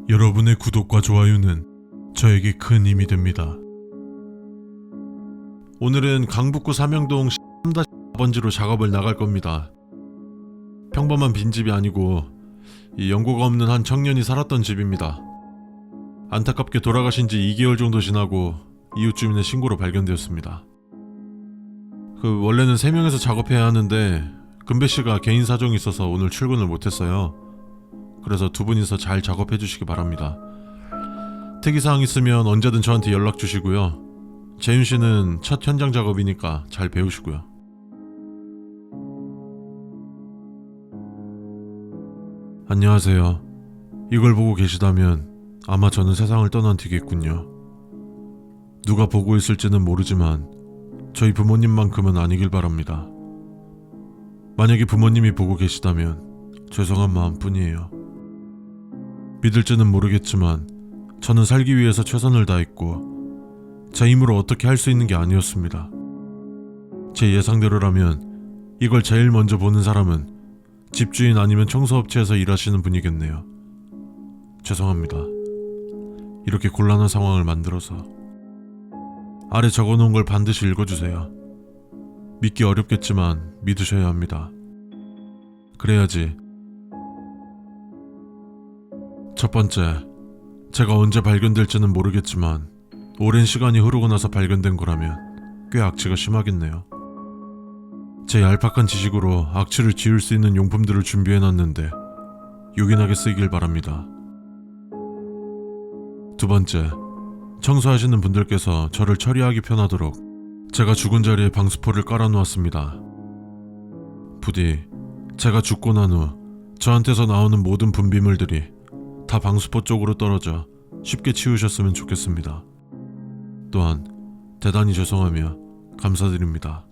여러분의 구독과 좋아요는 저에게 큰 힘이 됩니다. 오늘은 강북구 삼영동 3-4번지로 작업을 나갈 겁니다. 평범한 빈집이 아니고 이 연고가 없는 한 청년이 살았던 집입니다. 안타깝게 돌아가신 지 2개월 정도 지나고 이웃 주민의 신고로 발견되었습니다. 원래는 3명에서 작업해야 하는데 금배씨가 개인 사정이 있어서 오늘 출근을 못했어요. 그래서 두 분이서 잘 작업해 주시기 바랍니다. 특이사항 있으면 언제든 저한테 연락 주시고요. 재윤씨는 첫 현장 작업이니까 잘 배우시고요. 안녕하세요. 이걸 보고 계시다면 아마 저는 세상을 떠난 뒤겠군요. 누가 보고 있을지는 모르지만 저희 부모님만큼은 아니길 바랍니다. 만약에 부모님이 보고 계시다면 죄송한 마음뿐이에요. 믿을지는 모르겠지만 저는 살기 위해서 최선을 다했고 제 힘으로 어떻게 할 수 있는 게 아니었습니다. 제 예상대로라면 이걸 제일 먼저 보는 사람은 집주인 아니면 청소업체에서 일하시는 분이겠네요. 죄송합니다. 이렇게 곤란한 상황을 만들어서. 아래 적어놓은 걸 반드시 읽어주세요. 믿기 어렵겠지만 믿으셔야 합니다. 그래야지. 첫 번째, 제가 언제 발견될지는 모르겠지만 오랜 시간이 흐르고 나서 발견된 거라면 꽤 악취가 심하겠네요. 제 얄팍한 지식으로 악취를 지울 수 있는 용품들을 준비해놨는데 요긴하게 쓰이길 바랍니다. 두 번째, 청소하시는 분들께서 저를 처리하기 편하도록 제가 죽은 자리에 방수포를 깔아놓았습니다. 부디 제가 죽고 난 후 저한테서 나오는 모든 분비물들이 다 방수포 쪽으로 떨어져 쉽게 치우셨으면 좋겠습니다. 또한 대단히 죄송하며 감사드립니다.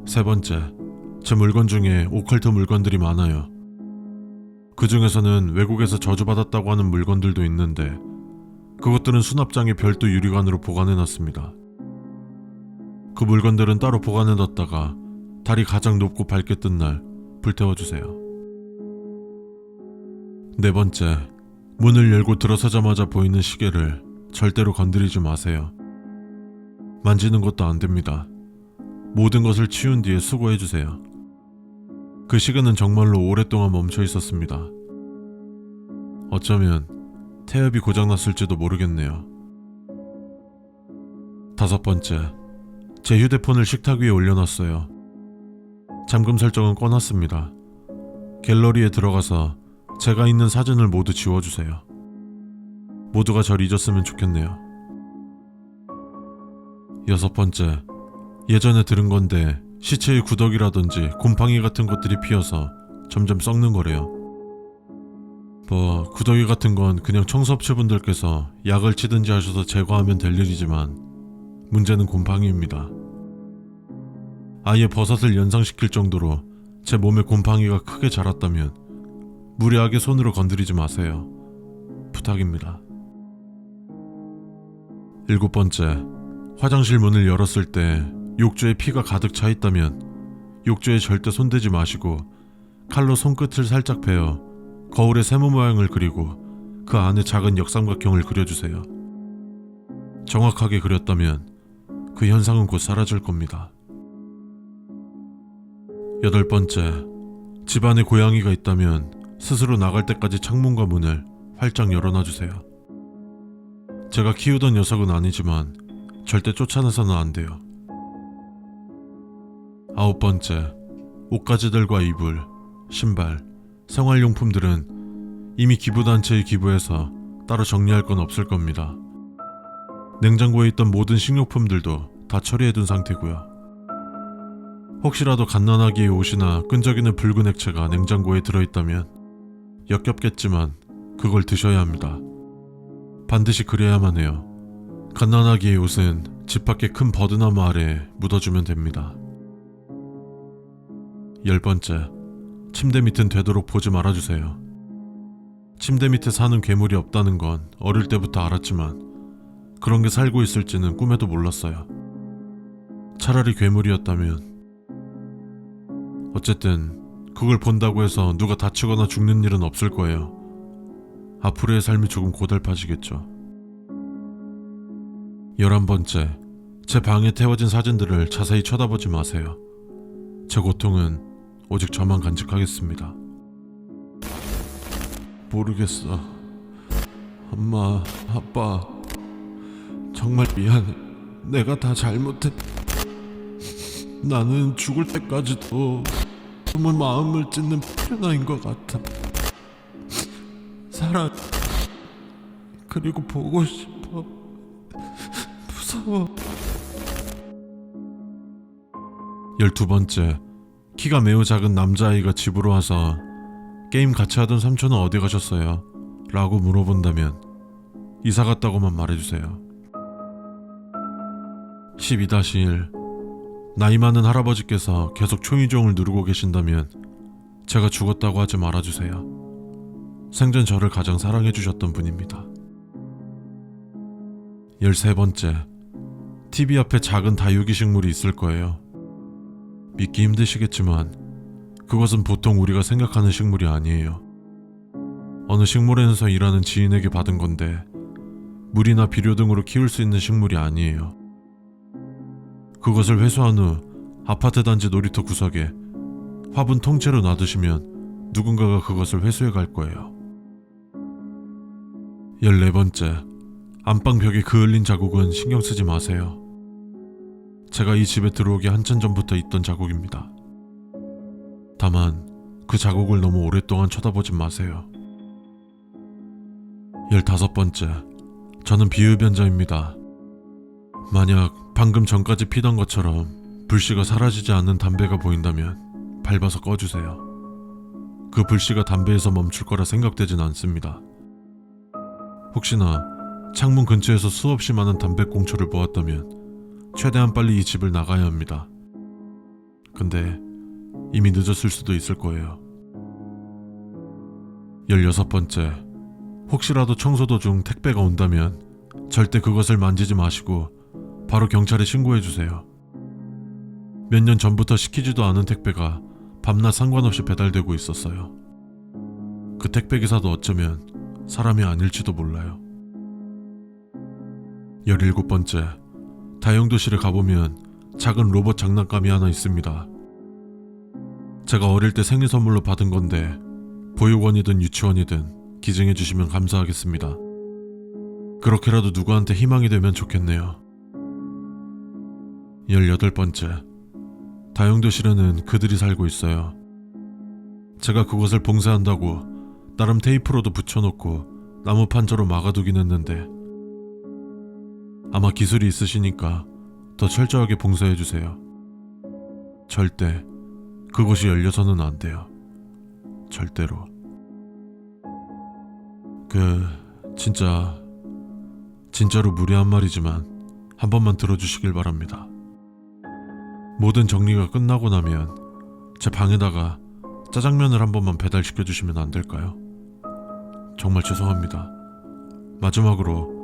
세 번째, 제 물건 중에 오컬트 물건들이 많아요. 그 중에서는 외국에서 저주받았다고 하는 물건들도 있는데 그것들은 수납장에 별도 유리관으로 보관해놨습니다. 그 물건들은 따로 보관해뒀다가 달이 가장 높고 밝게 뜬 날 불태워주세요. 네 번째, 문을 열고 들어서자마자 보이는 시계를 절대로 건드리지 마세요. 만지는 것도 안 됩니다. 모든 것을 치운 뒤에 수거해주세요. 그 시계는 정말로 오랫동안 멈춰 있었습니다. 어쩌면 태엽이 고장났을지도 모르겠네요. 다섯 번째, 제 휴대폰을 식탁 위에 올려놨어요. 잠금 설정은 꺼놨습니다. 갤러리에 들어가서 제가 있는 사진을 모두 지워주세요. 모두가 절 잊었으면 좋겠네요. 여섯 번째, 예전에 들은 건데 시체의 구더기라든지 곰팡이 같은 것들이 피어서 점점 썩는 거래요. 구더기 같은 건 그냥 청소업체분들께서 약을 치든지 하셔서 제거하면 될 일이지만 문제는 곰팡이입니다. 아예 버섯을 연상시킬 정도로 제 몸에 곰팡이가 크게 자랐다면 무리하게 손으로 건드리지 마세요. 부탁입니다. 일곱 번째, 화장실 문을 열었을 때 욕조에 피가 가득 차 있다면 욕조에 절대 손대지 마시고 칼로 손끝을 살짝 베어 거울에 세모 모양을 그리고 그 안에 작은 역삼각형을 그려주세요. 정확하게 그렸다면 그 현상은 곧 사라질 겁니다. 여덟 번째, 집안에 고양이가 있다면 스스로 나갈 때까지 창문과 문을 활짝 열어놔주세요. 제가 키우던 녀석은 아니지만 절대 쫓아내서는 안 돼요. 아홉 번째, 옷가지들과 이불, 신발, 생활용품들은 이미 기부단체에 기부해서 따로 정리할 건 없을 겁니다. 냉장고에 있던 모든 식료품들도 다 처리해둔 상태고요. 혹시라도 갓난아기의 옷이나 끈적이는 붉은 액체가 냉장고에 들어있다면 역겹겠지만 그걸 드셔야 합니다. 반드시 그래야만 해요. 갓난아기의 옷은 집 밖에 큰 버드나무 아래에 묻어주면 됩니다. 열 번째, 침대 밑은 되도록 보지 말아주세요. 침대 밑에 사는 괴물이 없다는 건 어릴 때부터 알았지만 그런 게 살고 있을지는 꿈에도 몰랐어요. 차라리 괴물이었다면. 어쨌든 그걸 본다고 해서 누가 다치거나 죽는 일은 없을 거예요. 앞으로의 삶이 조금 고달파지겠죠. 11번째, 제 방에 태워진 사진들을 자세히 쳐다보지 마세요. 제 고통은 오직 저만 간직하겠습니다. 모르겠어. 엄마, 아빠, 정말 미안해. 내가 다 잘못해. 나는 죽을 때까지도 너무 마음을 찢는 피어나인 것 같아. 사랑, 그리고 보고 싶어. 무서워. 12번째, 키가 매우 작은 남자아이가 집으로 와서 게임 같이 하던 삼촌은 어디 가셨어요? 라고 물어본다면 이사 갔다고만 말해주세요. 12-1, 나이 많은 할아버지께서 계속 초인종을 누르고 계신다면 제가 죽었다고 하지 말아주세요. 생전 저를 가장 사랑해주셨던 분입니다. 13번째, TV 앞에 작은 다육이 식물이 있을 거예요. 믿기 힘드시겠지만 그것은 보통 우리가 생각하는 식물이 아니에요. 어느 식물원에서 일하는 지인에게 받은 건데 물이나 비료 등으로 키울 수 있는 식물이 아니에요. 그것을 회수한 후 아파트 단지 놀이터 구석에 화분 통째로 놔두시면 누군가가 그것을 회수해 갈 거예요. 14번째, 안방 벽에 그을린 자국은 신경 쓰지 마세요. 제가 이 집에 들어오기 한참 전부터 있던 자국입니다. 다만 그 자국을 너무 오랫동안 쳐다보지 마세요. 15번째, 저는 비흡연자입니다. 만약 방금 전까지 피던 것처럼 불씨가 사라지지 않는 담배가 보인다면 밟아서 꺼주세요. 그 불씨가 담배에서 멈출 거라 생각되진 않습니다. 혹시나 창문 근처에서 수없이 많은 담배꽁초를 보았다면 최대한 빨리 이 집을 나가야 합니다. 근데 이미 늦었을 수도 있을 거예요. 16번째, 혹시라도 청소 도중 택배가 온다면 절대 그것을 만지지 마시고 바로 경찰에 신고해주세요. 몇 년 전부터 시키지도 않은 택배가 밤낮 상관없이 배달되고 있었어요. 그 택배 기사도 어쩌면 사람이 아닐지도 몰라요. 17번째, 다용도실에 가보면 작은 로봇 장난감이 하나 있습니다. 제가 어릴 때 생일 선물로 받은 건데 보육원이든 유치원이든 기증해주시면 감사하겠습니다. 그렇게라도 누구한테 희망이 되면 좋겠네요. 18번째, 다용도실에는 그들이 살고 있어요. 제가 그곳을 봉쇄한다고 나름 테이프로도 붙여놓고 나무 판자로 막아두긴 했는데 아마 기술이 있으시니까 더 철저하게 봉쇄해주세요. 절대 그곳이 열려서는 안 돼요. 절대로. 진짜로 무례한 말이지만 한 번만 들어주시길 바랍니다. 모든 정리가 끝나고 나면 제 방에다가 짜장면을 한 번만 배달시켜주시면 안 될까요? 정말 죄송합니다. 마지막으로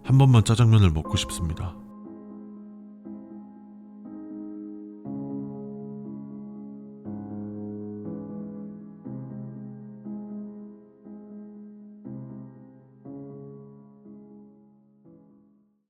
한 번만 짜장면을 먹고 싶습니다.